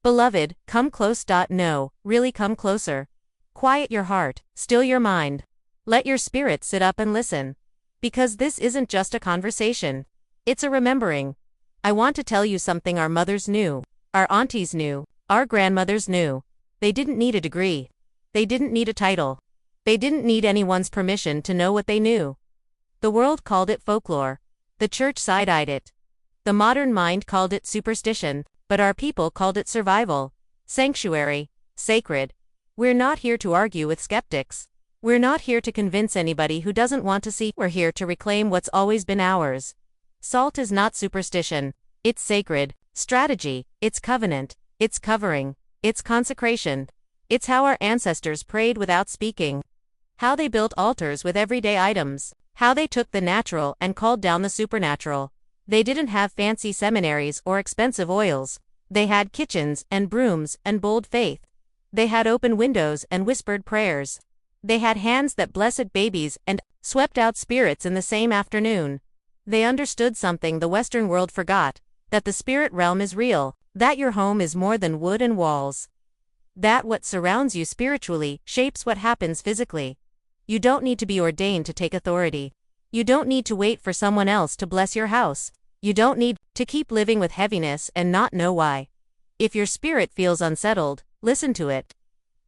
Beloved, come close. No, really come closer. Quiet your heart, still your mind. Let your spirit sit up and listen. Because this isn't just a conversation. It's a remembering. I want to tell you something our mothers knew, our aunties knew, our grandmothers knew. They didn't need a degree. They didn't need a title. They didn't need anyone's permission to know what they knew. The world called it folklore. The church side-eyed it. The modern mind called it superstition, but our people called it survival, sanctuary, sacred. We're not here to argue with skeptics. We're not here to convince anybody who doesn't want to see. We're here to reclaim what's always been ours. Salt is not superstition. It's sacred, strategy, it's covenant, it's covering, it's consecration. It's how our ancestors prayed without speaking. How they built altars with everyday items. How they took the natural and called down the supernatural. They didn't have fancy seminaries or expensive oils. They had kitchens and brooms and bold faith. They had open windows and whispered prayers. They had hands that blessed babies and swept out spirits in the same afternoon. They understood something the Western world forgot, that the spirit realm is real, that your home is more than wood and walls. That what surrounds you spiritually shapes what happens physically. You don't need to be ordained to take authority. You don't need to wait for someone else to bless your house. You don't need to keep living with heaviness and not know why. If your spirit feels unsettled, listen to it.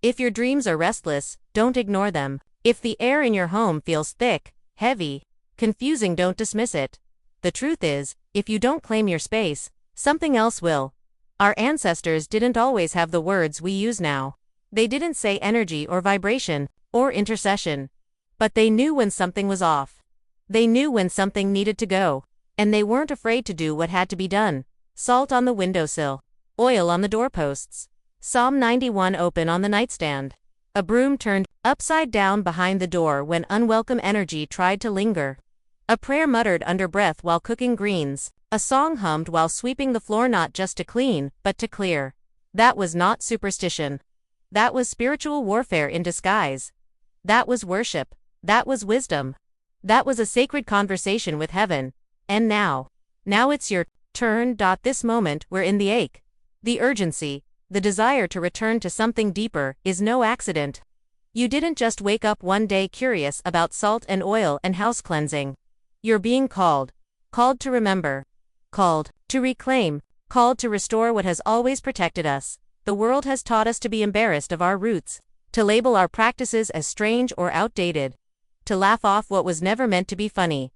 If your dreams are restless, don't ignore them. If the air in your home feels thick, heavy, confusing, don't dismiss it. The truth is, if you don't claim your space, something else will. Our ancestors didn't always have the words we use now. They didn't say energy or vibration, or intercession. But they knew when something was off. They knew when something needed to go. And they weren't afraid to do what had to be done. Salt on the windowsill. Oil on the doorposts. Psalm 91 open on the nightstand. A broom turned upside down behind the door when unwelcome energy tried to linger. A prayer muttered under breath while cooking greens. A song hummed while sweeping the floor, not just to clean, but to clear. That was not superstition. That was spiritual warfare in disguise. That was worship. That was wisdom. That was a sacred conversation with heaven. And now it's your turn. This moment, we're in the ache. The urgency, the desire to return to something deeper, is no accident. You didn't just wake up one day curious about salt and oil and house cleansing. You're being called. Called to remember. Called to reclaim. Called to restore what has always protected us. The world has taught us to be embarrassed of our roots, to label our practices as strange or outdated, to laugh off what was never meant to be funny.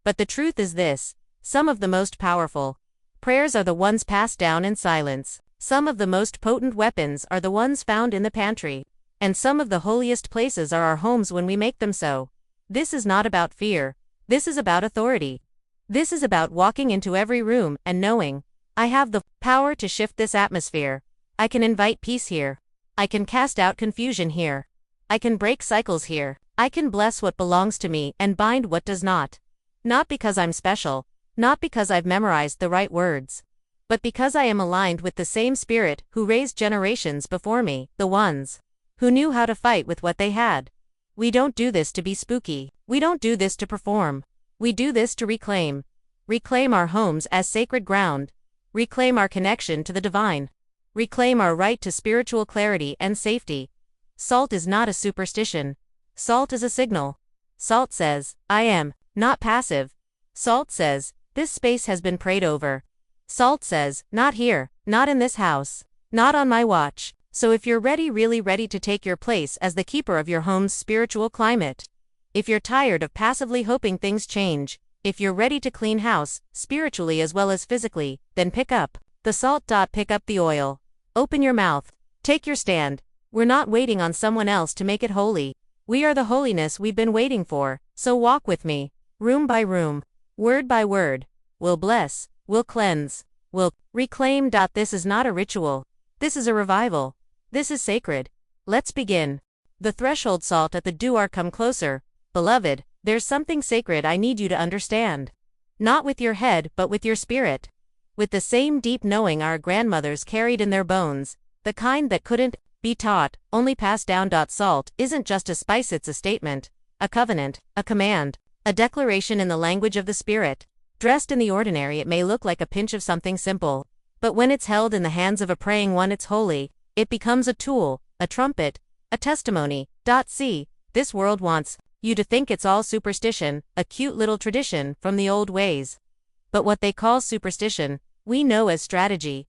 But the truth is this: some of the most powerful prayers are the ones passed down in silence. Some of the most potent weapons are the ones found in the pantry. And some of the holiest places are our homes when we make them so. This is not about fear. This is about authority. This is about walking into every room and knowing, I have the power to shift this atmosphere. I can invite peace here. I can cast out confusion here. I can break cycles here. I can bless what belongs to me and bind what does not. Not because I'm special, not because I've memorized the right words, but because I am aligned with the same spirit who raised generations before me, the ones who knew how to fight with what they had. We don't do this to be spooky. We don't do this to perform. We do this to reclaim. Reclaim our homes as sacred ground. Reclaim our connection to the divine. Reclaim our right to spiritual clarity and safety. Salt is not a superstition. Salt is a signal. Salt says, I am not passive. Salt says, this space has been prayed over. Salt says, not here, not in this house, not on my watch. So if you're ready, really ready to take your place as the keeper of your home's spiritual climate, if you're tired of passively hoping things change, if you're ready to clean house, spiritually as well as physically, then pick up the salt. Pick up the oil. Open your mouth. Take your stand. We're not waiting on someone else to make it holy. We are the holiness we've been waiting for. So walk with me, room by room, word by word. We'll bless, we'll cleanse, we'll reclaim. This is not a ritual. This is a revival. This is sacred. Let's begin. The threshold. Salt at the door. Come closer. Beloved, there's something sacred I need you to understand. Not with your head, but with your spirit. With the same deep knowing our grandmothers carried in their bones, the kind that couldn't be taught, only passed down. Salt isn't just a spice, it's a statement, a covenant, a command, a declaration in the language of the spirit. Dressed in the ordinary, it may look like a pinch of something simple, But when it's held in the hands of a praying one, it's holy. It becomes a tool, a trumpet, a testimony. See, this world wants you to think it's all superstition, a cute little tradition from the old ways. But what they call superstition, we know as strategy.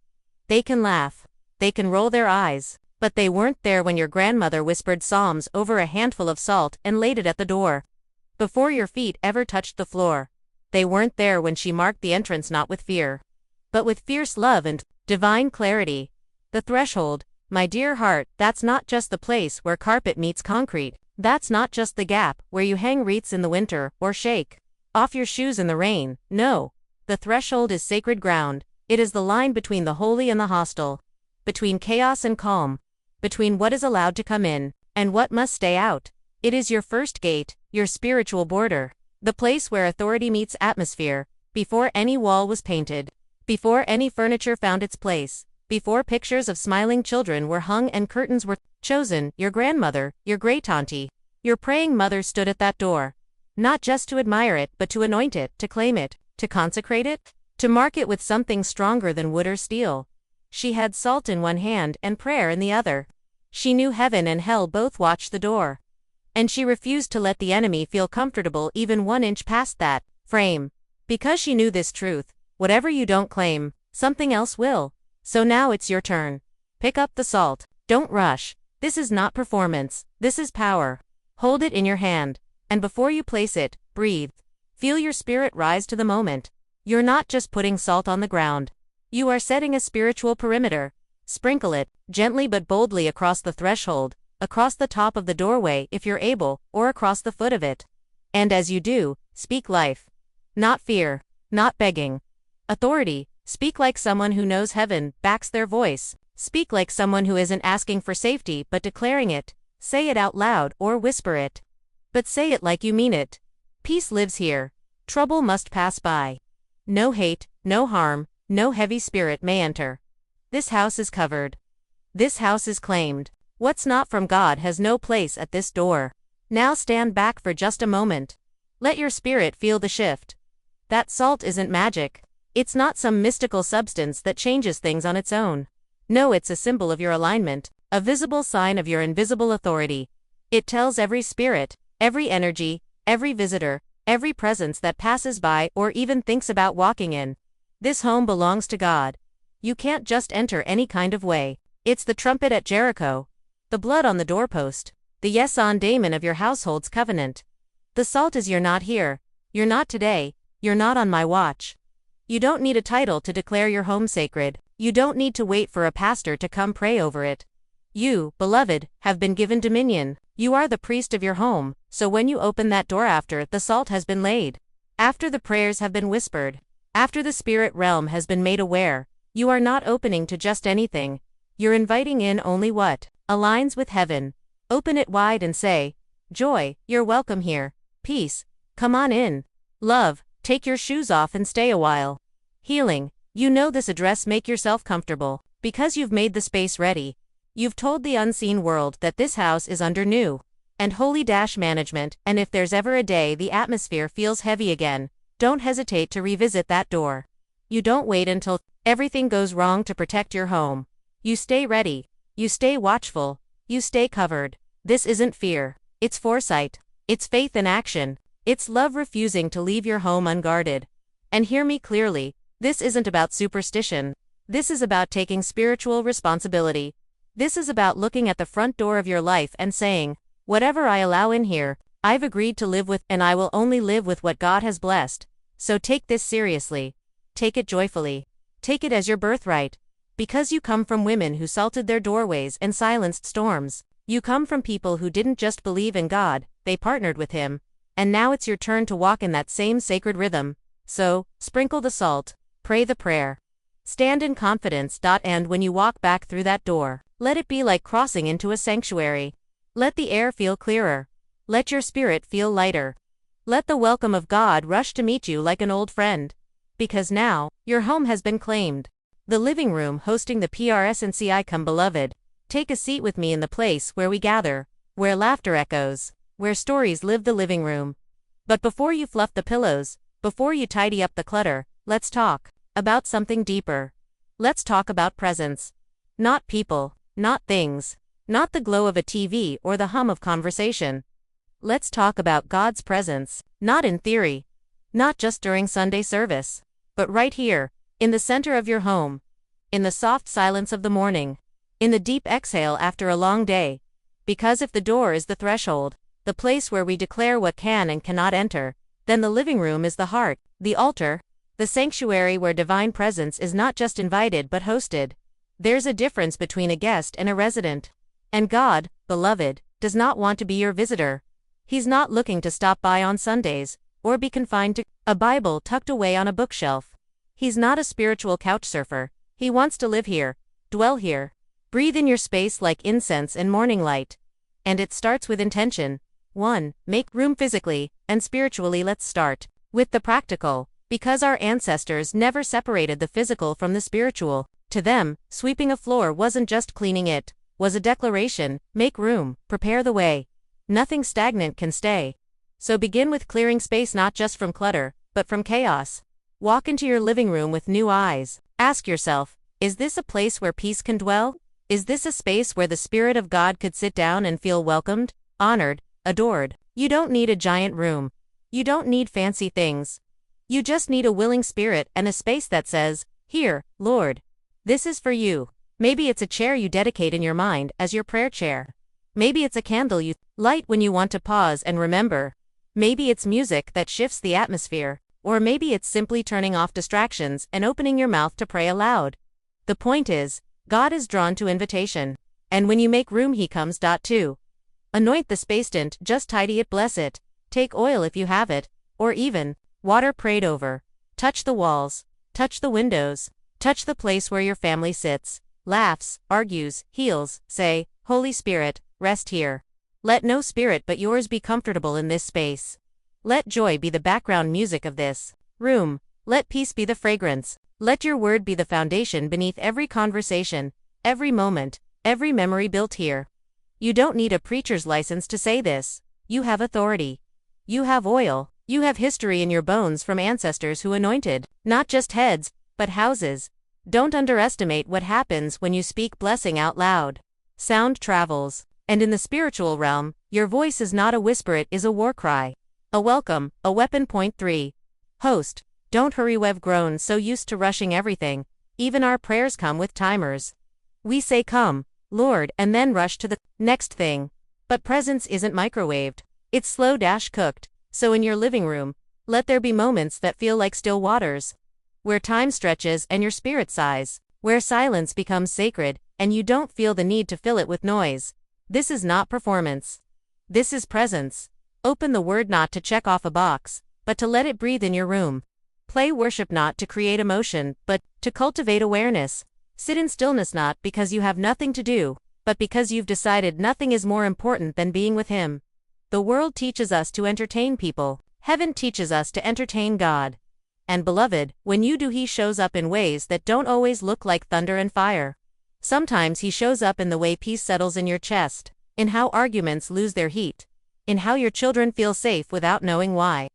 They can laugh. They can roll their eyes. But they weren't there when your grandmother whispered psalms over a handful of salt and laid it at the door, before your feet ever touched the floor. They weren't there when she marked the entrance not with fear, but with fierce love and divine clarity. The threshold, my dear heart, that's not just the place where carpet meets concrete. That's not just the gap where you hang wreaths in the winter or shake off your shoes in the rain. No, the threshold is sacred ground. It is the line between the holy and the hostile, between chaos and calm, between what is allowed to come in and what must stay out. It is your first gate, your spiritual border, the place where authority meets atmosphere, before any wall was painted, before any furniture found its place, before pictures of smiling children were hung and curtains were chosen. Your grandmother, your great-auntie, your praying mother stood at that door, not just to admire it but to anoint it, to claim it, to consecrate it, to mark it with something stronger than wood or steel. She had salt in one hand and prayer in the other. She knew heaven and hell both watched the door. And she refused to let the enemy feel comfortable even 1 inch past that frame. Because she knew this truth: whatever you don't claim, something else will. So now it's your turn. Pick up the salt. Don't rush. This is not performance. This is power. Hold it in your hand. And before you place it, breathe. Feel your spirit rise to the moment. You're not just putting salt on the ground. You are setting a spiritual perimeter. Sprinkle it, gently but boldly, across the threshold, across the top of the doorway if you're able, or across the foot of it. And as you do, speak life. Not fear. Not begging. Authority. Speak like someone who knows heaven backs their voice. Speak like someone who isn't asking for safety but declaring it. Say it out loud or whisper it. But say it like you mean it. Peace lives here. Trouble must pass by. No hate, no harm, no heavy spirit may enter. This house is covered. This house is claimed. What's not from God has no place at this door. Now stand back for just a moment. Let your spirit feel the shift. That salt isn't magic. It's not some mystical substance that changes things on its own. No, it's a symbol of your alignment, a visible sign of your invisible authority. It tells every spirit, every energy, every visitor, every presence that passes by or even thinks about walking in: this home belongs to God. You can't just enter any kind of way. It's the trumpet at Jericho, the blood on the doorpost, the yes on daemon of your household's covenant. The salt is: you're not here, you're not today, you're not on my watch. You don't need a title to declare your home sacred. You don't need to wait for a pastor to come pray over it. You, beloved, have been given dominion. You are the priest of your home, so when you open that door after the salt has been laid, after the prayers have been whispered, after the spirit realm has been made aware, you are not opening to just anything. You're inviting in only what aligns with heaven. Open it wide and say, joy, you're welcome here. Peace, come on in. Love, take your shoes off and stay a while. Healing, you know this address. Make yourself comfortable, because you've made the space ready. You've told the unseen world that this house is under new and holy management, and if there's ever a day the atmosphere feels heavy again, don't hesitate to revisit that door. You don't wait until everything goes wrong to protect your home. You stay ready. You stay watchful. You stay covered. This isn't fear. It's foresight. It's faith in action. It's love refusing to leave your home unguarded. And hear me clearly, this isn't about superstition. This is about taking spiritual responsibility. This is about looking at the front door of your life and saying, whatever I allow in here, I've agreed to live with, and I will only live with what God has blessed. So take this seriously. Take it joyfully. Take it as your birthright. Because you come from women who salted their doorways and silenced storms. You come from people who didn't just believe in God, they partnered with Him. And now it's your turn to walk in that same sacred rhythm. So, sprinkle the salt, pray the prayer. Stand in confidence. And when you walk back through that door, let it be like crossing into a sanctuary. Let the air feel clearer. Let your spirit feel lighter. Let the welcome of God rush to meet you like an old friend. Because now, your home has been claimed. The living room hosting the ChristianTradition. Come, beloved, take a seat with me in the place where we gather, where laughter echoes, where stories live. The living room. But before you fluff the pillows, before you tidy up the clutter, let's talk about something deeper. Let's talk about presence. Not people, not things, not the glow of a TV or the hum of conversation. Let's talk about God's presence, not in theory, not just during Sunday service, but right here, in the center of your home, in the soft silence of the morning, in the deep exhale after a long day. Because if the door is the threshold, the place where we declare what can and cannot enter, then the living room is the heart, the altar, the sanctuary where divine presence is not just invited but hosted. There's a difference between a guest and a resident. And God, beloved, does not want to be your visitor. He's not looking to stop by on Sundays, or be confined to a Bible tucked away on a bookshelf. He's not a spiritual couch surfer. He wants to live here, dwell here, breathe in your space like incense and morning light. And it starts with intention. 1. Make room physically and spiritually. Let's start with the practical, because our ancestors never separated the physical from the spiritual. To them, sweeping a floor wasn't just cleaning it, was a declaration: make room, prepare the way. Nothing stagnant can stay. So begin with clearing space not just from clutter, but from chaos. Walk into your living room with new eyes. Ask yourself, is this a place where peace can dwell? Is this a space where the Spirit of God could sit down and feel welcomed, honored, adored? You don't need a giant room. You don't need fancy things. You just need a willing spirit and a space that says, "Here, Lord. This is for you." Maybe it's a chair you dedicate in your mind as your prayer chair. Maybe it's a candle you light when you want to pause and remember. Maybe it's music that shifts the atmosphere. Or maybe it's simply turning off distractions and opening your mouth to pray aloud. The point is, God is drawn to invitation. And when you make room, He comes. 2. Anoint the space. Don't just tidy it, bless it. Take oil if you have it, or even water prayed over. Touch the walls, touch the windows, touch the place where your family sits, laughs, argues, heals. Say, "Holy Spirit, rest here. Let no spirit but yours be comfortable in this space. Let joy be the background music of this room. Let peace be the fragrance. Let your word be the foundation beneath every conversation, every moment, every memory built here." You don't need a preacher's license to say this. You have authority. You have oil. You have history in your bones from ancestors who anointed, not just heads, but houses. Don't underestimate what happens when you speak blessing out loud. Sound travels. And in the spiritual realm, your voice is not a whisper, it is a war cry. A welcome, a weapon. 3. Host. Don't hurry. We've grown so used to rushing everything. Even our prayers come with timers. We say, "Come, Lord," and then rush to the next thing. But presence isn't microwaved. It's slow-cooked. So in your living room, let there be moments that feel like still waters, where time stretches and your spirit sighs, where silence becomes sacred and you don't feel the need to fill it with noise. This is not performance. This is presence. Open the word not to check off a box, but to let it breathe in your room. Play worship not to create emotion, but to cultivate awareness. Sit in stillness not because you have nothing to do, but because you've decided nothing is more important than being with Him. The world teaches us to entertain people. Heaven teaches us to entertain God. And beloved, when you do, He shows up in ways that don't always look like thunder and fire. Sometimes He shows up in the way peace settles in your chest, in how arguments lose their heat, in how your children feel safe without knowing why,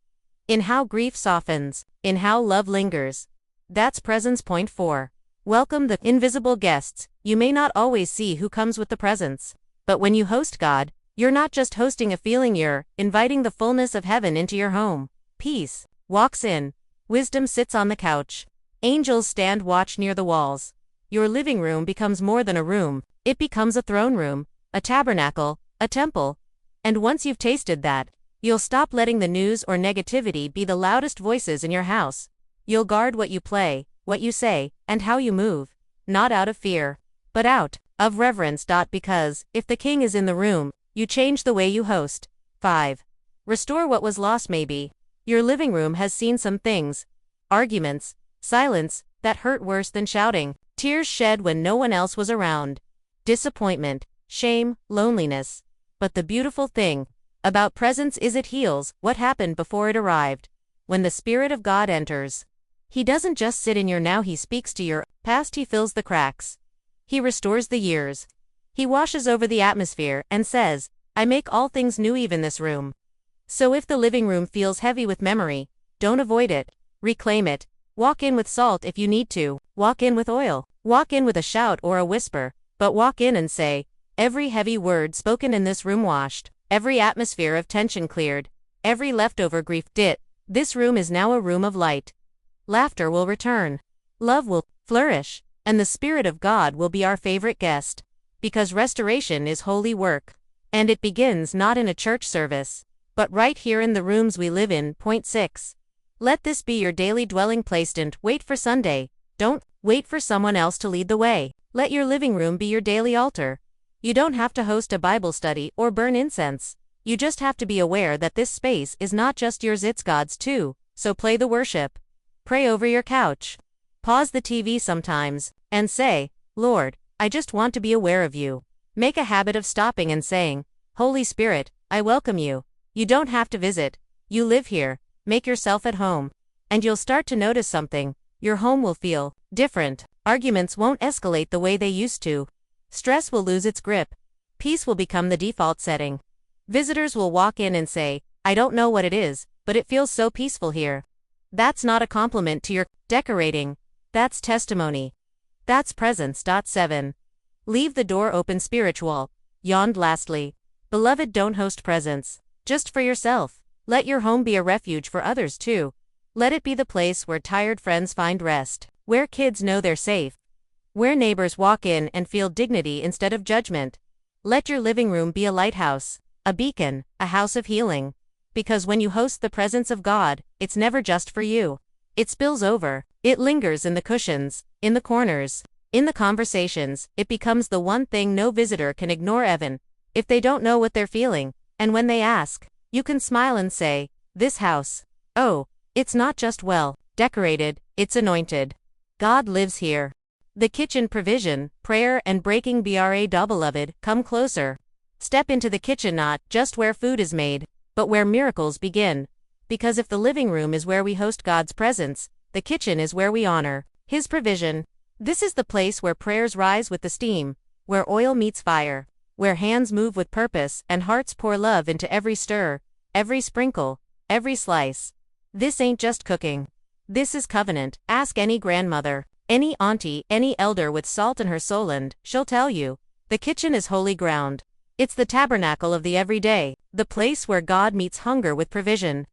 in how grief softens, in how love lingers. That's presence. 4. Welcome the invisible guests. You may not always see who comes with the presence, but when you host God, you're not just hosting a feeling, you're inviting the fullness of heaven into your home. Peace walks in. Wisdom sits on the couch. Angels stand watch near the walls. Your living room becomes more than a room. It becomes a throne room, a tabernacle, a temple. And once you've tasted that, you'll stop letting the news or negativity be the loudest voices in your house. You'll guard what you play, what you say, and how you move, not out of fear, but out of reverence. Because if the King is in the room, you change the way you host. 5. Restore what was lost. Maybe your living room has seen some things: arguments, silence that hurt worse than shouting, tears shed when no one else was around, disappointment, shame, loneliness. But the beautiful thing about presence is it heals what happened before it arrived. When the Spirit of God enters, He doesn't just sit in your now, He speaks to your past. He fills the cracks. He restores the years. He washes over the atmosphere and says, "I make all things new, even this room." So if the living room feels heavy with memory, don't avoid it. Reclaim it. Walk in with salt if you need to. Walk in with oil. Walk in with a shout or a whisper, but walk in and say, every heavy word spoken in this room washed, every atmosphere of tension cleared, every leftover grief dit. This room is now a room of light. Laughter will return. Love will flourish, and the Spirit of God will be our favorite guest. Because restoration is holy work. And it begins not in a church service, but right here in the rooms we live in. Point 6. Let this be your daily dwelling place. Don't wait for Sunday. Don't wait for someone else to lead the way. Let your living room be your daily altar. You don't have to host a Bible study or burn incense. You just have to be aware that this space is not just yours, it's God's too. So play the worship. Pray over your couch. Pause the TV sometimes, and say, Lord, I just want to be aware of you. Make a habit of stopping and saying, Holy Spirit, I welcome you. You don't have to visit. You live here. Make yourself at home. And you'll start to notice something. Your home will feel different. Arguments won't escalate the way they used to. Stress will lose its grip. Peace will become the default setting. Visitors will walk in and say, I don't know what it is, but it feels so peaceful here. That's not a compliment to your decorating. That's testimony. That's presence. 7. Leave the door open. Spiritual. Yawned. Lastly, beloved, don't host presents just for yourself. Let your home be a refuge for others too. Let it be the place where tired friends find rest, where kids know they're safe, where neighbors walk in and feel dignity instead of judgment. Let your living room be a lighthouse, a beacon, a house of healing. Because when you host the presence of God, it's never just for you. It spills over. It lingers in the cushions, in the corners, in the conversations. It becomes the one thing no visitor can ignore, even if they don't know what they're feeling. And when they ask, you can smile and say, this house, oh, it's not just well decorated, it's anointed. God lives here. The kitchen. Provision, prayer, and breaking. Beloved, come closer. Step into the kitchen, not just where food is made, but where miracles begin. Because if the living room is where we host God's presence, the kitchen is where we honor His provision. This is the place where prayers rise with the steam, where oil meets fire, where hands move with purpose and hearts pour love into every stir, every sprinkle, every slice. This ain't just cooking. This is covenant. Ask any grandmother, any auntie, any elder with salt in her soul, and she'll tell you, the kitchen is holy ground. It's the tabernacle of the everyday, the place where God meets hunger with provision,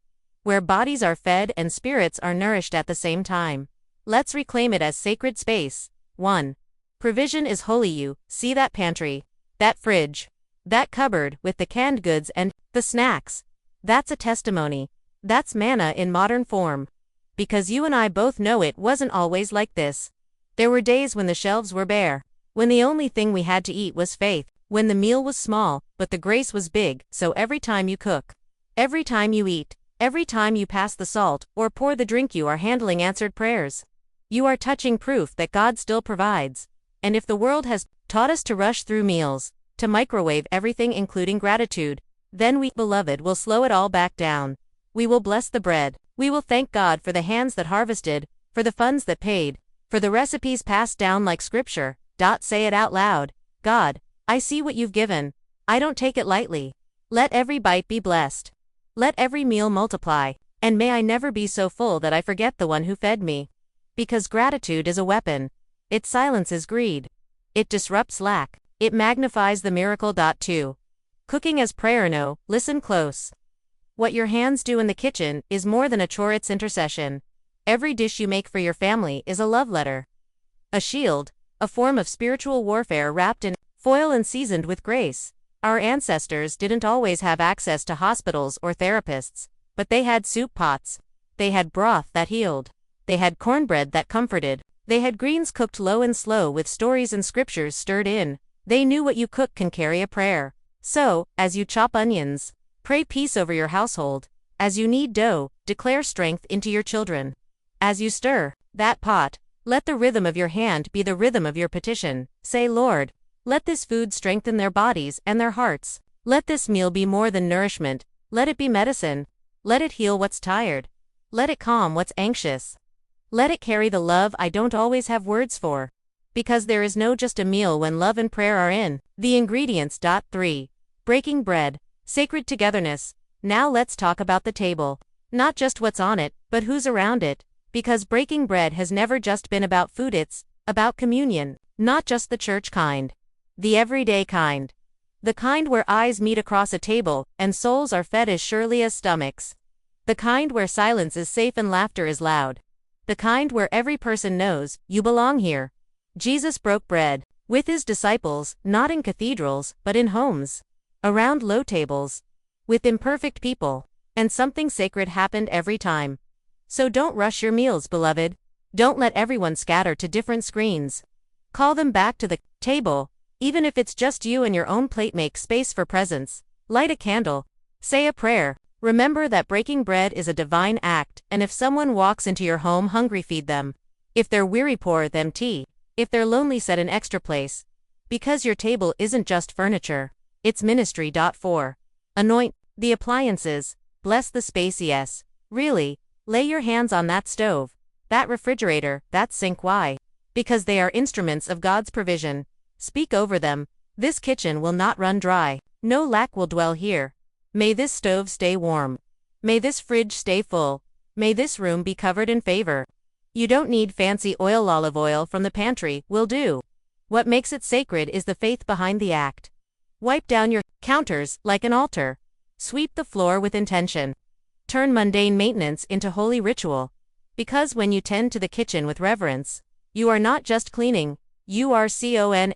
where bodies are fed and spirits are nourished at the same time. Let's reclaim it as sacred space. 1. Provision is holy. You see that pantry, that fridge, that cupboard with the canned goods and the snacks. That's a testimony. That's manna in modern form. Because you and I both know it wasn't always like this. There were days when the shelves were bare, when the only thing we had to eat was faith, when the meal was small, but the grace was big. So every time you cook, every time you eat, every time you pass the salt or pour the drink, you are handling answered prayers. You are touching proof that God still provides. And if the world has taught us to rush through meals, to microwave everything including gratitude, then we, beloved, will slow it all back down. We will bless the bread. We will thank God for the hands that harvested, for the funds that paid, for the recipes passed down like scripture. Say it out loud. God, I see what you've given. I don't take it lightly. Let every bite be blessed. Let every meal multiply. And may I never be so full that I forget the one who fed me. Because gratitude is a weapon. It silences greed. It disrupts lack. It magnifies the miracle. 2. Cooking as prayer. No, listen close. What your hands do in the kitchen is more than a chore, it's intercession. Every dish you make for your family is a love letter. A shield, a form of spiritual warfare wrapped in foil and seasoned with grace. Our ancestors didn't always have access to hospitals or therapists, but they had soup pots. They had broth that healed. They had cornbread that comforted. They had greens cooked low and slow with stories and scriptures stirred in. They knew what you cook can carry a prayer. So, as you chop onions, pray peace over your household. As you knead dough, declare strength into your children. As you stir that pot, let the rhythm of your hand be the rhythm of your petition. Say, Lord, let this food strengthen their bodies and their hearts. Let this meal be more than nourishment. Let it be medicine. Let it heal what's tired. Let it calm what's anxious. Let it carry the love I don't always have words for. Because there is no just a meal when love and prayer are in the ingredients. 3. Breaking bread. Sacred togetherness. Now let's talk about the table. Not just what's on it, but who's around it. Because breaking bread has never just been about food, it's About communion, not just the church kind. The everyday kind. The kind where eyes meet across a table and souls are fed as surely as stomachs. The kind where silence is safe and laughter is loud. The kind where every person knows, you belong here. Jesus broke bread with his disciples, not in cathedrals, but in homes. Around low tables. With imperfect people. And something sacred happened every time. So don't rush your meals, beloved. Don't let everyone scatter to different screens. Call them back to the table. Even if it's just you and your own plate, make space for presence. Light a candle. Say a prayer. Remember that breaking bread is a divine act, and if someone walks into your home hungry, feed them. If they're weary, pour them tea. If they're lonely, set an extra place. Because your table isn't just furniture. It's ministry. 4. Anoint the appliances. Bless the space. Yes. Really. Lay your hands on that stove, that refrigerator, that sink. Why? Because they are instruments of God's provision. Speak over them. This kitchen will not run dry. No lack will dwell here. May this stove stay warm. May this fridge stay full. May this room be covered in favor. You don't need fancy oil. Olive oil from the pantry will do. What makes it sacred is the faith behind the act. Wipe down your counters like an altar. Sweep the floor with intention. Turn mundane maintenance into holy ritual. Because when you tend to the kitchen with reverence, you are not just cleaning, you are consecrating.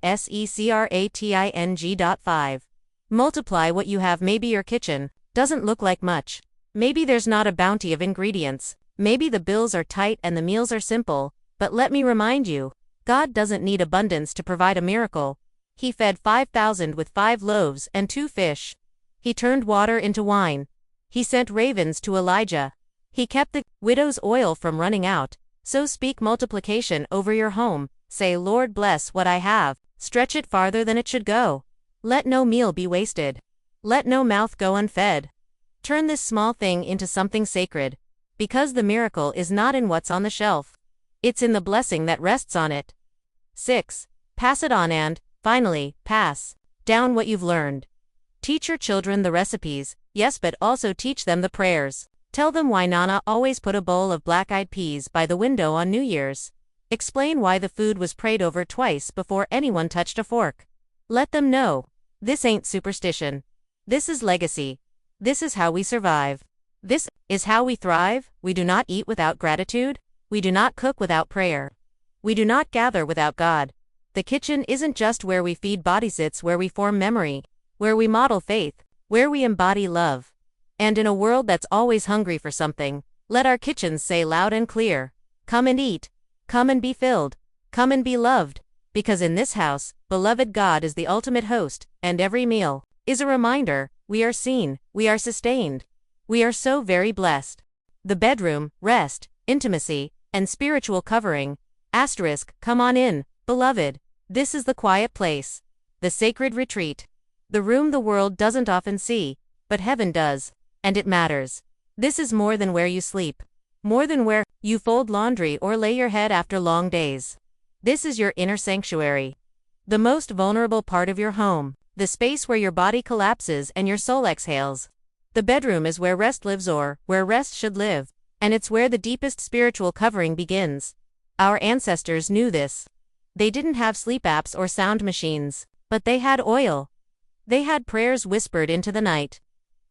5. Multiply what you have. Maybe your kitchen doesn't look like much. Maybe there's not a bounty of ingredients. Maybe the bills are tight and the meals are simple. But let me remind you, God doesn't need abundance to provide a miracle. He fed 5,000 with 5 loaves and 2 fish. He turned water into wine. He sent ravens to Elijah. He kept the widow's oil from running out. So speak multiplication over your home. Say, Lord, bless what I have. Stretch it farther than it should go. Let no meal be wasted. Let no mouth go unfed. Turn this small thing into something sacred. Because the miracle is not in what's on the shelf. It's in the blessing that rests on it. 6. Pass it on and, finally, pass down what you've learned. Teach your children the recipes, yes, but also teach them the prayers. Tell them why Nana always put a bowl of black-eyed peas by the window on New Year's. Explain why the food was prayed over twice before anyone touched a fork. Let them know. This ain't superstition. This is legacy. This is how we survive. This is how we thrive. We do not eat without gratitude. We do not cook without prayer. We do not gather without God. The kitchen isn't just where we feed bodies, it's where we form memory, where we model faith, where we embody love. And in a world that's always hungry for something, let our kitchens say loud and clear, come and eat, come and be filled, come and be loved, because in this house, beloved, God is the ultimate host, and every meal is a reminder, we are seen, we are sustained. We are so very blessed. The bedroom, rest, intimacy, and spiritual covering. Come on in, beloved. This is the quiet place. The sacred retreat. The room the world doesn't often see, but heaven does, and it matters. This is more than where you sleep. More than where you fold laundry or lay your head after long days. This is your inner sanctuary. The most vulnerable part of your home. The space where your body collapses and your soul exhales. The bedroom is where rest lives, or where rest should live, and it's where the deepest spiritual covering begins. Our ancestors knew this. They didn't have sleep apps or sound machines, but they had oil. They had prayers whispered into the night.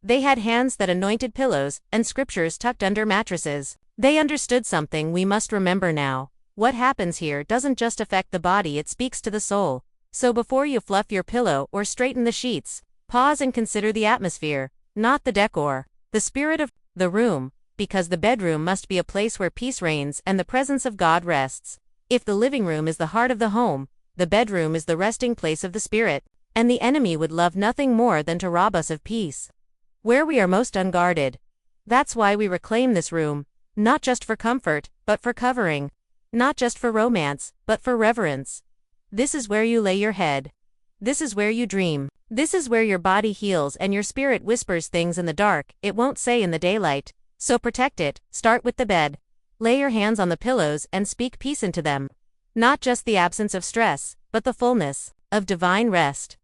They had hands that anointed pillows and scriptures tucked under mattresses. They understood something we must remember now. What happens here doesn't just affect the body, it speaks to the soul. So before you fluff your pillow or straighten the sheets, pause and consider the atmosphere. Not the decor, the spirit of the room, because the bedroom must be a place where peace reigns and the presence of God rests. If the living room is the heart of the home, the bedroom is the resting place of the spirit, and the enemy would love nothing more than to rob us of peace. Where we are most unguarded. That's why we reclaim this room, not just for comfort, but for covering. Not just for romance, but for reverence. This is where you lay your head. This is where you dream. This is where your body heals and your spirit whispers things in the dark it won't say in the daylight. So protect it. Start with the bed. Lay your hands on the pillows and speak peace into them. Not just the absence of stress, but the fullness of divine rest.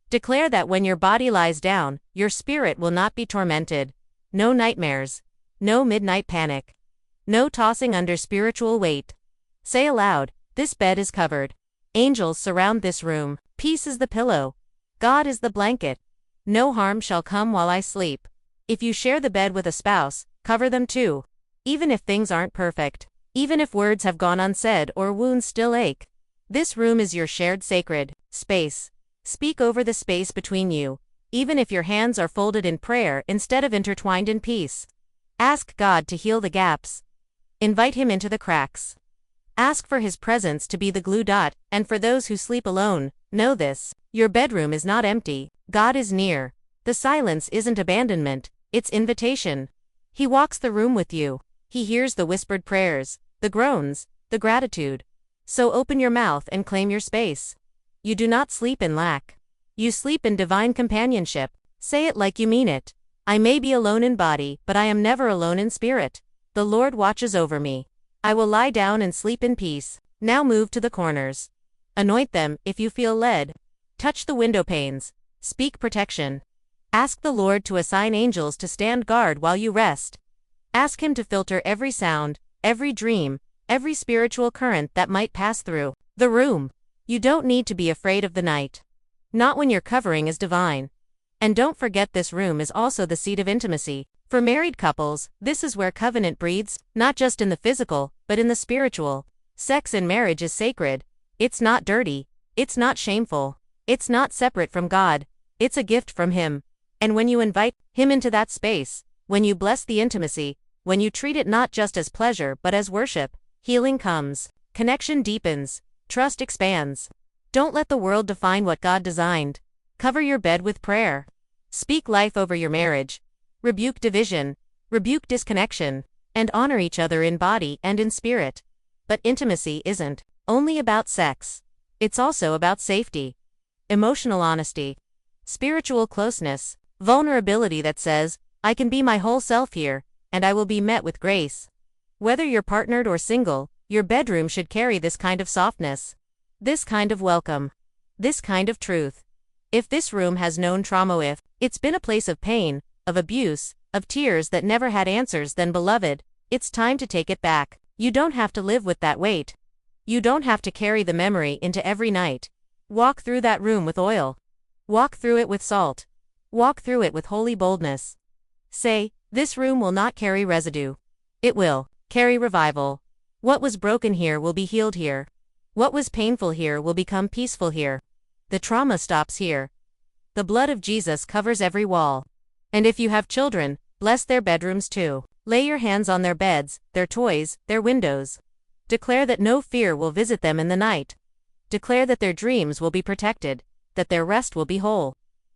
Declare that when your body lies down, your spirit will not be tormented. No nightmares. No midnight panic. No tossing under spiritual weight. Say aloud, This bed is covered. Angels surround this room. Peace is the pillow. God is the blanket. No harm shall come while I sleep. If you share the bed with a spouse, cover them too. Even if things aren't perfect. Even if words have gone unsaid or wounds still ache. This room is your shared sacred space. Speak over the space between you, even if your hands are folded in prayer instead of intertwined in peace. Ask God to heal the gaps. Invite Him into the cracks. Ask for His presence to be the glue dot, and for those who sleep alone, know this: your bedroom is not empty, God is near. The silence isn't abandonment, it's invitation. He walks the room with you. He hears the whispered prayers, the groans, the gratitude. So open your mouth and claim your space. You do not sleep in lack. You sleep in divine companionship. Say it like you mean it. I may be alone in body, but I am never alone in spirit. The Lord watches over me. I will lie down and sleep in peace. Now move to the corners. Anoint them if you feel led. Touch the window panes. Speak protection. Ask the Lord to assign angels to stand guard while you rest. Ask Him to filter every sound, every dream, every spiritual current that might pass through the room. You don't need to be afraid of the night. Not when your covering is divine. And don't forget, this room is also the seat of intimacy. For married couples, this is where covenant breathes, not just in the physical, but in the spiritual. Sex in marriage is sacred. It's not dirty. It's not shameful. It's not separate from God. It's a gift from Him. And when you invite Him into that space, when you bless the intimacy, when you treat it not just as pleasure but as worship, healing comes. Connection deepens. Trust expands. Don't let the world define what God designed. Cover your bed with prayer. Speak life over your marriage. Rebuke division. Rebuke disconnection. And honor each other in body and in spirit. But intimacy isn't only about sex. It's also about safety, emotional honesty, spiritual closeness, vulnerability that says, I can be my whole self here, and I will be met with grace. Whether you're partnered or single, your bedroom should carry this kind of softness, this kind of welcome, this kind of truth. If this room has known trauma, if it's been a place of pain, of abuse, of tears that never had answers, then beloved, it's time to take it back. You don't have to live with that weight. You don't have to carry the memory into every night. Walk through that room with oil. Walk through it with salt. Walk through it with holy boldness. Say, this room will not carry residue. It will carry revival. What was broken here will be healed here. What was painful here will become peaceful here. The trauma stops here. The blood of Jesus covers every wall. And if you have children, bless their bedrooms too. Lay your hands on their beds, their toys, their windows. Declare that no fear will visit them in the night. Declare that their dreams will be protected, that their rest will be whole.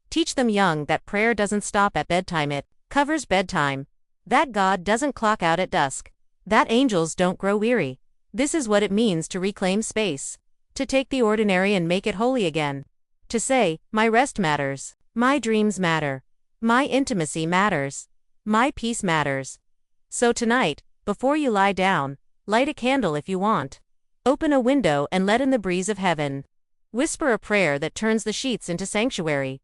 Teach them young that prayer doesn't stop at bedtime, it covers bedtime. That God doesn't clock out at dusk. That angels don't grow weary. This is what it means to reclaim space. To take the ordinary and make it holy again. To say, my rest matters. My dreams matter. My intimacy matters. My peace matters. So tonight, before you lie down, light a candle if you want. Open a window and let in the breeze of heaven. Whisper a prayer that turns the sheets into sanctuary.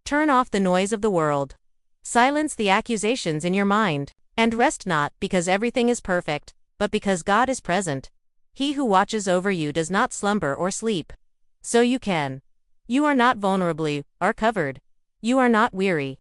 Turn off the noise of the world. Silence the accusations in your mind. And rest not because everything is perfect, but because God is present. He who watches over you does not slumber or sleep. So you can. You are not vulnerably are covered. You are not weary.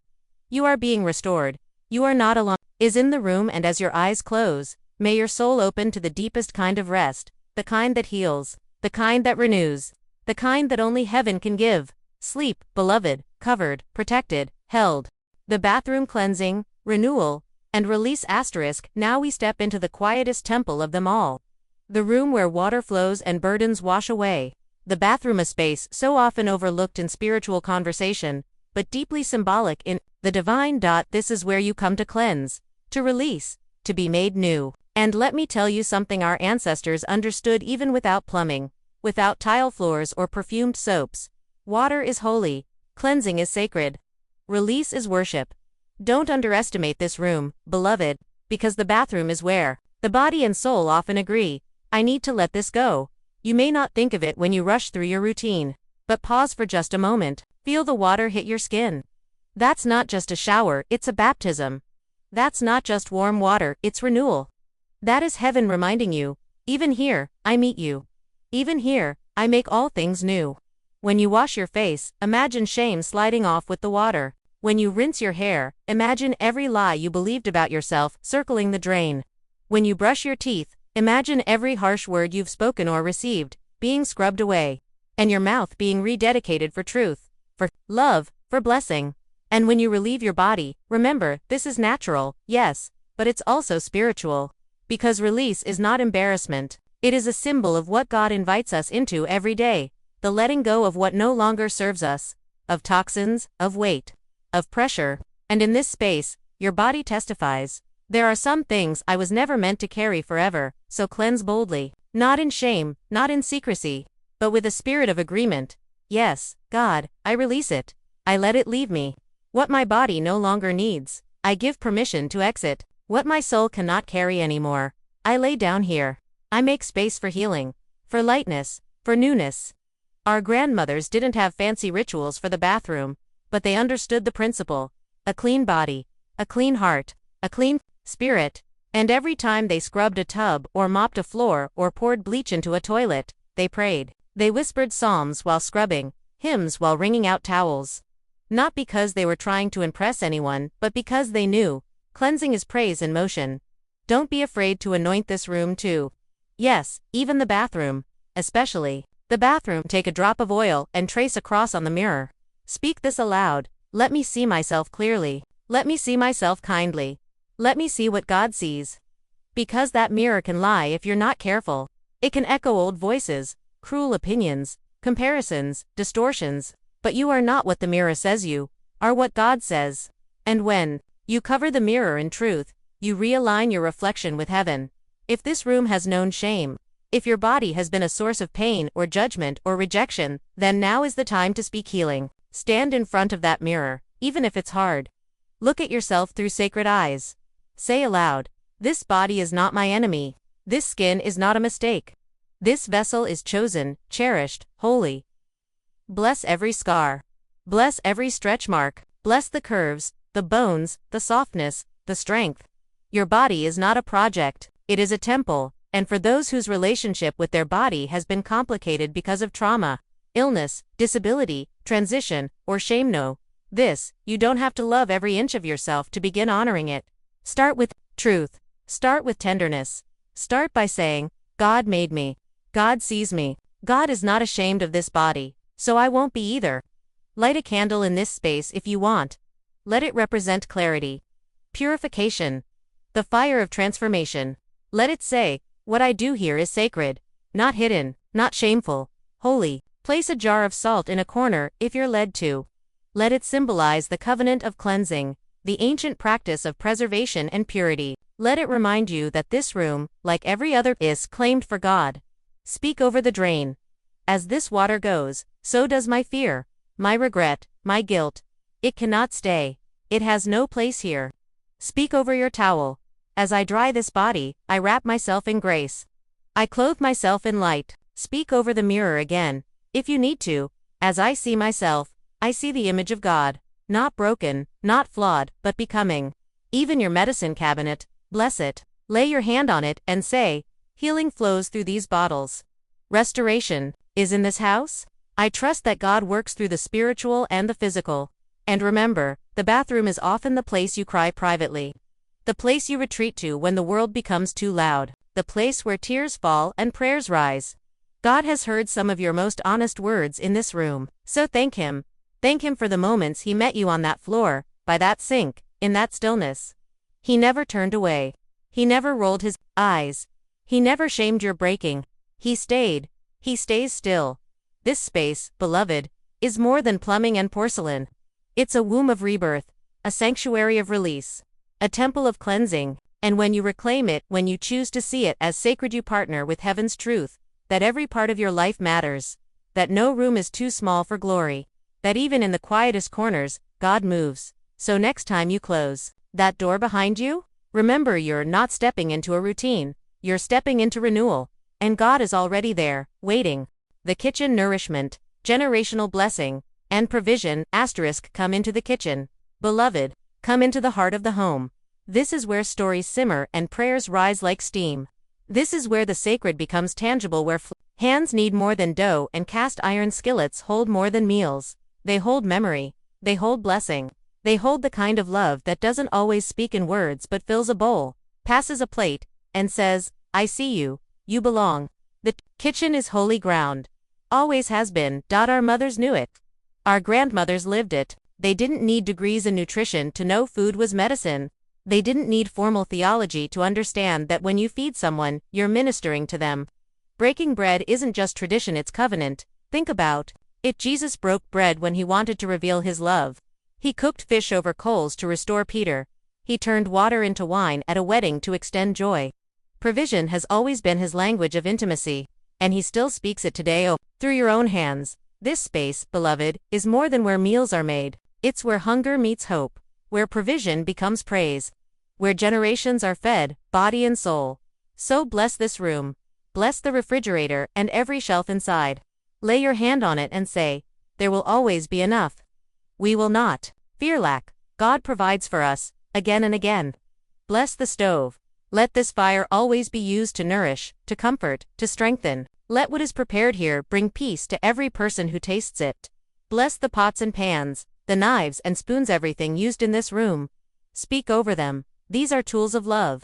You are being restored. You are not alone. Is in the room, and as your eyes close, may your soul open to the deepest kind of rest, the kind that heals, the kind that renews, the kind that only heaven can give. Sleep, beloved, covered, protected, held. The bathroom cleansing, renewal, and release *. Now we step into the quietest temple of them all. The room where water flows and burdens wash away. The bathroom, a space so often overlooked in spiritual conversation, but deeply symbolic in the divine. This is where you come to cleanse, to release, to be made new. And let me tell you something our ancestors understood even without plumbing, without tile floors or perfumed soaps. Water is holy, cleansing is sacred, release is worship. Don't underestimate this room, beloved, because the bathroom is where the body and soul often agree. I need to let this go. You may not think of it when you rush through your routine, but pause for just a moment. Feel the water hit your skin. That's not just a shower, it's a baptism. That's not just warm water, it's renewal. That is heaven reminding you, even here, I meet you. Even here, I make all things new. When you wash your face, imagine shame sliding off with the water. When you rinse your hair, imagine every lie you believed about yourself circling the drain. When you brush your teeth, imagine every harsh word you've spoken or received being scrubbed away, and your mouth being rededicated for truth, for love, for blessing. And when you relieve your body, remember, this is natural, yes, but it's also spiritual. Because release is not embarrassment. It is a symbol of what God invites us into every day, the letting go of what no longer serves us, of toxins, of weight, of pressure. And in this space, your body testifies. There are some things I was never meant to carry forever, so cleanse boldly. Not in shame, not in secrecy, but with a spirit of agreement. Yes, God, I release it. I let it leave me. What my body no longer needs, I give permission to exit. What my soul cannot carry anymore, I lay down here. I make space for healing, for lightness, for newness. Our grandmothers didn't have fancy rituals for the bathroom, but they understood the principle. A clean body, a clean heart, a clean spirit. And every time they scrubbed a tub or mopped a floor or poured bleach into a toilet, they prayed. They whispered psalms while scrubbing, hymns while wringing out towels. Not because they were trying to impress anyone, but because they knew, cleansing is praise in motion. Don't be afraid to anoint this room too. Yes, even the bathroom. Especially the bathroom. Take a drop of oil and trace a cross on the mirror. Speak this aloud. Let me see myself clearly. Let me see myself kindly. Let me see what God sees. Because that mirror can lie if you're not careful. It can echo old voices, cruel opinions, comparisons, distortions. But you are not what the mirror says you are, what God says. And when you cover the mirror in truth, you realign your reflection with heaven. If this room has known shame, if your body has been a source of pain or judgment or rejection, then now is the time to speak healing. Stand in front of that mirror, even if it's hard. Look at yourself through sacred eyes. Say aloud, this body is not my enemy. This skin is not a mistake. This vessel is chosen, cherished, holy. Bless every scar. Bless every stretch mark. Bless the curves, the bones, the softness, the strength. Your body is not a project, it is a temple, and for those whose relationship with their body has been complicated because of trauma, illness, disability, transition, or shame, know this: you don't have to love every inch of yourself to begin honoring it. Start with truth. Start with tenderness. Start by saying, God made me. God sees me. God is not ashamed of this body, so I won't be either. Light a candle in this space if you want. Let it represent clarity, purification, the fire of transformation. Let it say, what I do here is sacred, not hidden, not shameful, holy. Place a jar of salt in a corner if you're led to. Let it symbolize the covenant of cleansing, the ancient practice of preservation and purity. Let it remind you that this room, like every other, is claimed for God. Speak over the drain. As this water goes, so does my fear, my regret, my guilt. It cannot stay. It has no place here. Speak over your towel. As I dry this body, I wrap myself in grace. I clothe myself in light. Speak over the mirror again, if you need to. As I see myself, I see the image of God. Not broken, not flawed, but becoming. Even your medicine cabinet, bless it. Lay your hand on it and say, healing flows through these bottles. Restoration is in this house. I trust that God works through the spiritual and the physical. And remember, the bathroom is often the place you cry privately. The place you retreat to when the world becomes too loud. The place where tears fall and prayers rise. God has heard some of your most honest words in this room, so thank Him. Thank Him for the moments He met you on that floor, by that sink, in that stillness. He never turned away. He never rolled His eyes. He never shamed your breaking. He stayed. He stays still. This space, beloved, is more than plumbing and porcelain. It's a womb of rebirth, a sanctuary of release, a temple of cleansing, and when you reclaim it, when you choose to see it as sacred, you partner with heaven's truth, that every part of your life matters, that no room is too small for glory, that even in the quietest corners, God moves. So next time you close that door behind you, remember you're not stepping into a routine, you're stepping into renewal, and God is already there, waiting. The kitchen nourishment, generational blessing, and provision, come into the kitchen. Beloved, come into the heart of the home. This is where stories simmer and prayers rise like steam. This is where the sacred becomes tangible, where Hands need more than dough, and cast iron skillets hold more than meals. They hold memory. They hold blessing. They hold the kind of love that doesn't always speak in words but fills a bowl, passes a plate, and says, I see you, you belong. The kitchen is holy ground. Always has been. Our mothers knew it. Our grandmothers lived it. They didn't need degrees in nutrition to know food was medicine. They didn't need formal theology to understand that when you feed someone, you're ministering to them. Breaking bread isn't just tradition, it's covenant. Think about it. Jesus broke bread when he wanted to reveal his love. He cooked fish over coals to restore Peter. He turned water into wine at a wedding to extend joy. Provision has always been his language of intimacy, and he still speaks it today. Oh, through your own hands. This space, beloved, is more than where meals are made. It's where hunger meets hope, where provision becomes praise, where generations are fed, body and soul. So bless this room. Bless the refrigerator and every shelf inside. Lay your hand on it and say, there will always be enough. We will not fear lack. God provides for us, again and again. Bless the stove. Let this fire always be used to nourish, to comfort, to strengthen. Let what is prepared here bring peace to every person who tastes it. Bless the pots and pans, the knives and spoons, everything used in this room. Speak over them. These are tools of love.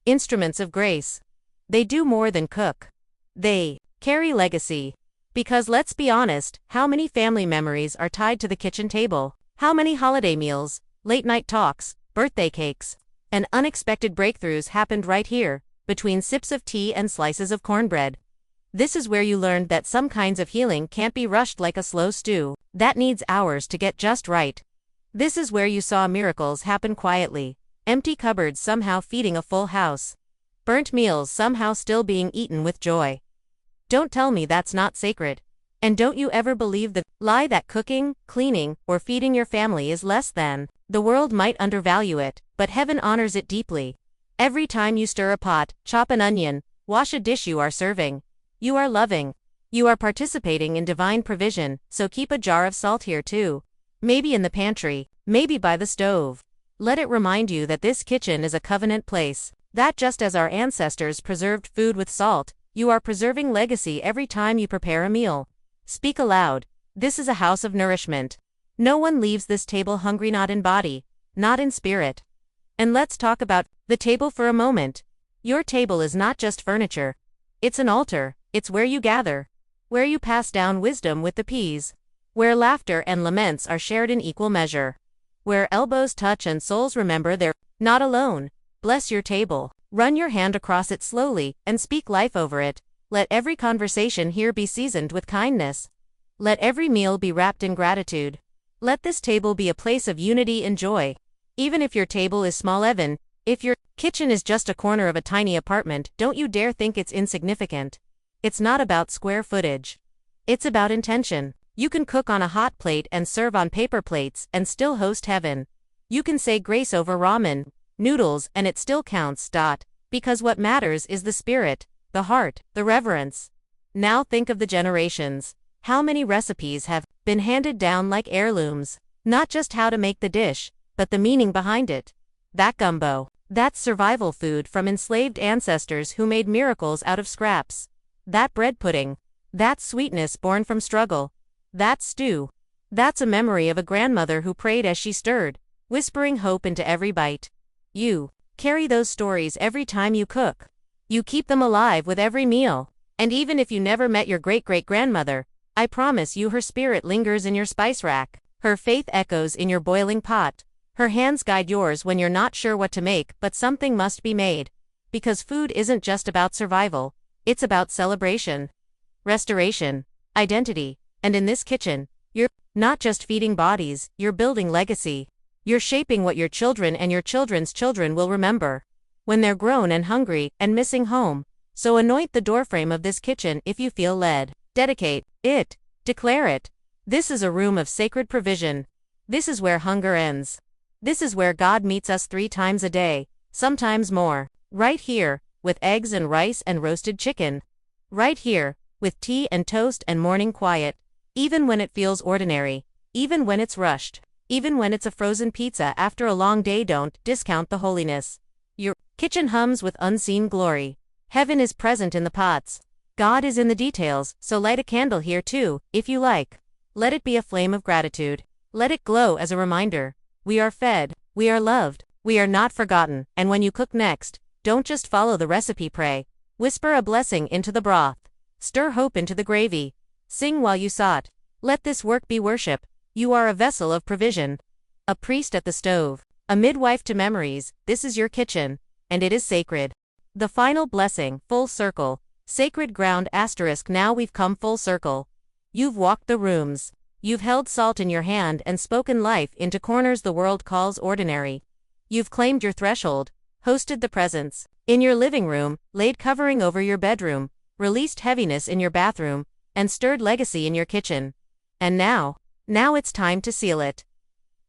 Instruments of grace. They do more than cook. They carry legacy. Because let's be honest, how many family memories are tied to the kitchen table? How many holiday meals, late-night talks, birthday cakes, and unexpected breakthroughs happened right here, between sips of tea and slices of cornbread? This is where you learned that some kinds of healing can't be rushed like a slow stew, that needs hours to get just right. This is where you saw miracles happen quietly, empty cupboards somehow feeding a full house, burnt meals somehow still being eaten with joy. Don't tell me that's not sacred. And don't you ever believe the lie that cooking, cleaning, or feeding your family is less than. The world might undervalue it, but heaven honors it deeply. Every time you stir a pot, chop an onion, wash a dish, you are serving. You are loving. You are participating in divine provision, so keep a jar of salt here too. Maybe in the pantry, maybe by the stove. Let it remind you that this kitchen is a covenant place, that just as our ancestors preserved food with salt, you are preserving legacy every time you prepare a meal. Speak aloud. This is a house of nourishment. No one leaves this table hungry, not in body, not in spirit. And let's talk about the table for a moment. Your table is not just furniture. It's an altar. It's where you gather, where you pass down wisdom with the peas, where laughter and laments are shared in equal measure, where elbows touch and souls remember they're not alone. Bless your table. Run your hand across it slowly and speak life over it. Let every conversation here be seasoned with kindness. Let every meal be wrapped in gratitude. Let this table be a place of unity and joy. Even if your table is small, even if your kitchen is just a corner of a tiny apartment, don't you dare think it's insignificant. It's not about square footage. It's about intention. You can cook on a hot plate and serve on paper plates and still host heaven. You can say grace over ramen noodles and it still counts. Because what matters is the spirit, the heart, the reverence. Now think of the generations. How many recipes have been handed down like heirlooms? Not just how to make the dish, but the meaning behind it. That gumbo. That's survival food from enslaved ancestors who made miracles out of scraps. That bread pudding. That's sweetness born from struggle. That stew. That's a memory of a grandmother who prayed as she stirred, whispering hope into every bite. You carry those stories every time you cook. You keep them alive with every meal. And even if you never met your great-great-grandmother, I promise you her spirit lingers in your spice rack. Her faith echoes in your boiling pot. Her hands guide yours when you're not sure what to make, but something must be made. Because food isn't just about survival, it's about celebration, restoration, identity. And in this kitchen, you're not just feeding bodies, you're building legacy. You're shaping what your children and your children's children will remember when they're grown and hungry and missing home. So anoint the doorframe of this kitchen if you feel led. Dedicate it. Declare it. This is a room of sacred provision. This is where hunger ends. This is where God meets us 3 times a day, sometimes more. Right here, with eggs and rice and roasted chicken. Right here, with tea and toast and morning quiet. Even when it feels ordinary. Even when it's rushed. Even when it's a frozen pizza after a long day, don't discount the holiness. Your kitchen hums with unseen glory. Heaven is present in the pots. God is in the details, so light a candle here too, if you like. Let it be a flame of gratitude. Let it glow as a reminder. We are fed, we are loved, we are not forgotten, and when you cook next, don't just follow the recipe, pray. Whisper a blessing into the broth. Stir hope into the gravy. Sing while you saute. Let this work be worship. You are a vessel of provision. A priest at the stove. A midwife to memories. This is your kitchen. And it is sacred. The final blessing, full circle. Sacred ground *. Now we've come full circle. You've walked the rooms. You've held salt in your hand and spoken life into corners the world calls ordinary. You've claimed your threshold, hosted the presence. In your living room, laid covering over your bedroom, released heaviness in your bathroom, and stirred legacy in your kitchen. And now it's time to seal it.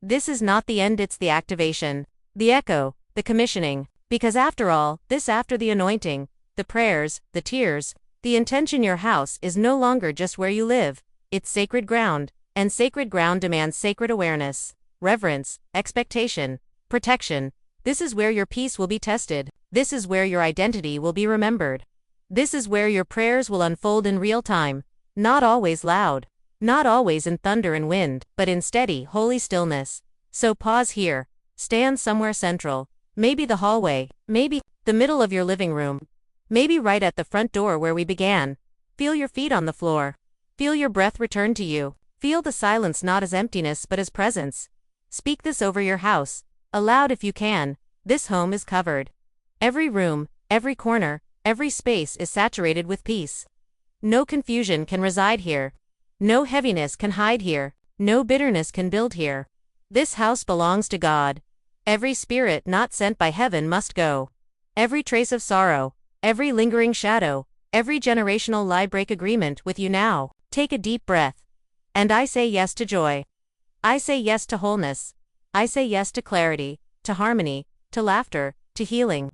This is not the end, it's the activation. The echo, the commissioning. Because after all, after the anointing, the prayers, the tears, the intention, your house is no longer just where you live. It's sacred ground, and sacred ground demands sacred awareness, reverence, expectation, protection. This is where your peace will be tested. This is where your identity will be remembered. This is where your prayers will unfold in real time, not always loud, not always in thunder and wind, but in steady, holy stillness. So pause here, stand somewhere central, maybe the hallway, maybe the middle of your living room, maybe right at the front door where we began. Feel your feet on the floor. Feel your breath return to you. Feel the silence not as emptiness but as presence. Speak this over your house, aloud if you can. This home is covered. Every room, every corner, every space is saturated with peace. No confusion can reside here. No heaviness can hide here. No bitterness can build here. This house belongs to God. Every spirit not sent by heaven must go. Every trace of sorrow, every lingering shadow, every generational lie break agreement with you now. Take a deep breath. And I say yes to joy. I say yes to wholeness. I say yes to clarity, to harmony, to laughter, to healing.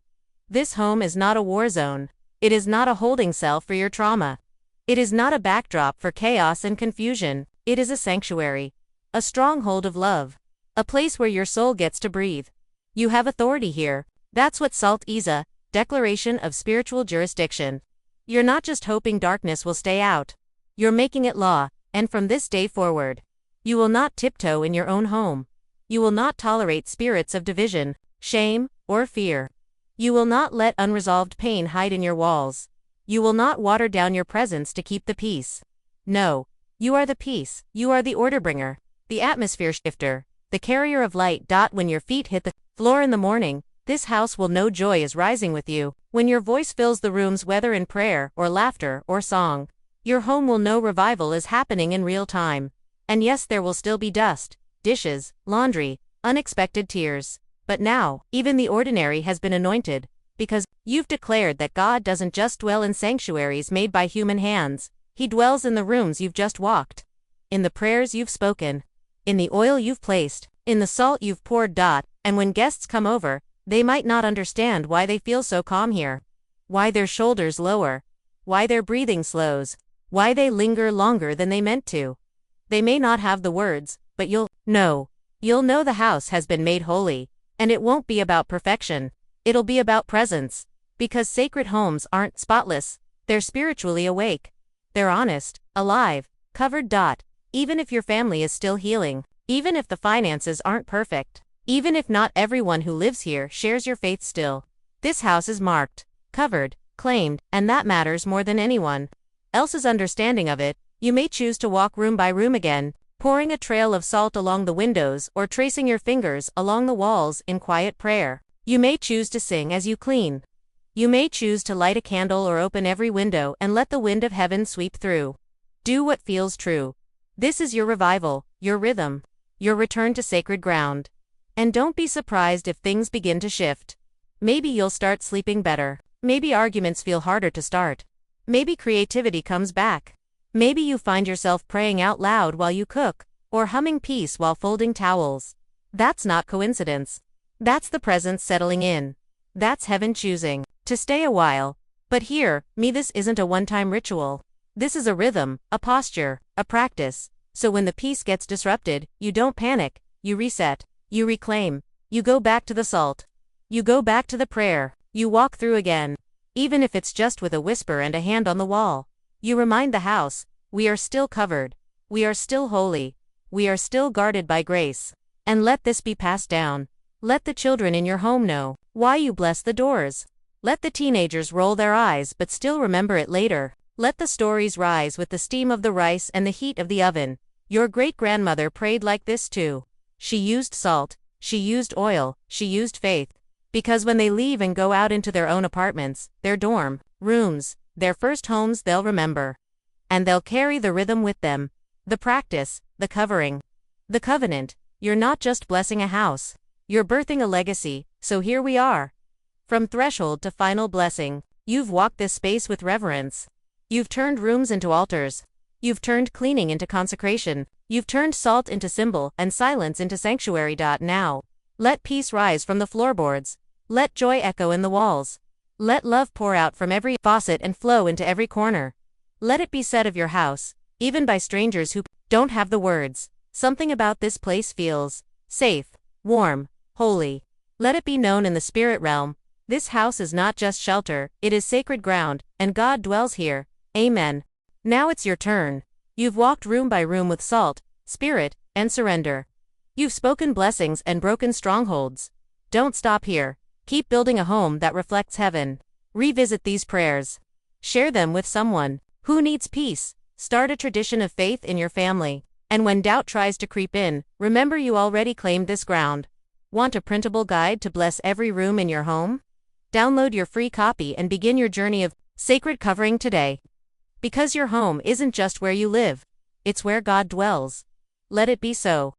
This home is not a war zone. It is not a holding cell for your trauma. It is not a backdrop for chaos and confusion. It is a sanctuary. A stronghold of love. A place where your soul gets to breathe. You have authority here. That's what SALT is, a declaration of spiritual jurisdiction. You're not just hoping darkness will stay out. You're making it law, and from this day forward, you will not tiptoe in your own home. You will not tolerate spirits of division, shame, or fear. You will not let unresolved pain hide in your walls. You will not water down your presence to keep the peace. No, you are the peace. You are the order bringer, the atmosphere shifter, the carrier of light. When your feet hit the floor in the morning, this house will know joy is rising with you. When your voice fills the rooms, whether in prayer or laughter or song, your home will know revival is happening in real time. And yes, there will still be dust, dishes, laundry, unexpected tears. But now, even the ordinary has been anointed, because you've declared that God doesn't just dwell in sanctuaries made by human hands. He dwells in the rooms you've just walked, in the prayers you've spoken, in the oil you've placed, in the salt you've poured. And when guests come over, they might not understand why they feel so calm here, why their shoulders lower, why their breathing slows, why they linger longer than they meant to. They may not have the words, but you'll know. You'll know the house has been made holy. And it won't be about perfection. It'll be about presence. Because sacred homes aren't spotless. They're spiritually awake. They're honest, alive, covered. Even if your family is still healing. Even if the finances aren't perfect. Even if not everyone who lives here shares your faith still. This house is marked, covered, claimed, and that matters more than anyone else's understanding of it. You may choose to walk room by room again, pouring a trail of salt along the windows or tracing your fingers along the walls in quiet prayer. You may choose to sing as you clean. You may choose to light a candle or open every window and let the wind of heaven sweep through. Do what feels true. This is your revival, your rhythm, your return to sacred ground. And don't be surprised if things begin to shift. Maybe you'll start sleeping better. Maybe arguments feel harder to start. Maybe creativity comes back. Maybe you find yourself praying out loud while you cook, or humming peace while folding towels. That's not coincidence. That's the presence settling in. That's heaven choosing to stay a while. But hear me, this isn't a one-time ritual. This is a rhythm, a posture, a practice. So when the peace gets disrupted, you don't panic, you reset, you reclaim, you go back to the salt. You go back to the prayer, you walk through again. Even if it's just with a whisper and a hand on the wall. You remind the house, we are still covered. We are still holy. We are still guarded by grace. And let this be passed down. Let the children in your home know why you bless the doors. Let the teenagers roll their eyes but still remember it later. Let the stories rise with the steam of the rice and the heat of the oven. Your great-grandmother prayed like this too. She used salt, she used oil, she used faith. Because when they leave and go out into their own apartments, their dorm rooms, their first homes, they'll remember. And they'll carry the rhythm with them. The practice, the covering, the covenant. You're not just blessing a house. You're birthing a legacy, so here we are. From threshold to final blessing, you've walked this space with reverence. You've turned rooms into altars. You've turned cleaning into consecration. You've turned salt into symbol and silence into sanctuary. Now, let peace rise from the floorboards. Let joy echo in the walls. Let love pour out from every faucet and flow into every corner. Let it be said of your house, even by strangers who don't have the words, something about this place feels safe, warm, holy. Let it be known in the spirit realm, this house is not just shelter, it is sacred ground, and God dwells here. Amen. Now it's your turn. You've walked room by room with salt, spirit, and surrender. You've spoken blessings and broken strongholds. Don't stop here. Keep building a home that reflects heaven. Revisit these prayers. Share them with someone who needs peace. Start a tradition of faith in your family. And when doubt tries to creep in, remember you already claimed this ground. Want a printable guide to bless every room in your home? Download your free copy and begin your journey of sacred covering today. Because your home isn't just where you live, it's where God dwells. Let it be so.